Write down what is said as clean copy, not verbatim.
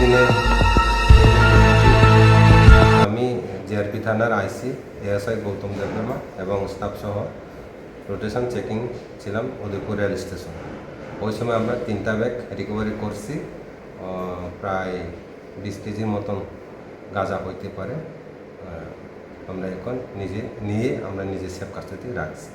দিনে আমি জিআরপি থানার আইসি এএসআই গৌতম দেববর্মা এবং স্টাফ সহ রোটেশন চেকিং ছিলাম উদয়পুর রেল স্টেশন। ওই সময় আমরা 3টা ব্যাগ রিকভারি করছি, প্রায় 20 কেজির মতন গাঁজা হইতে পারে। আমরা এখন নিজে সেফ কাস্টডিতে রাখছি।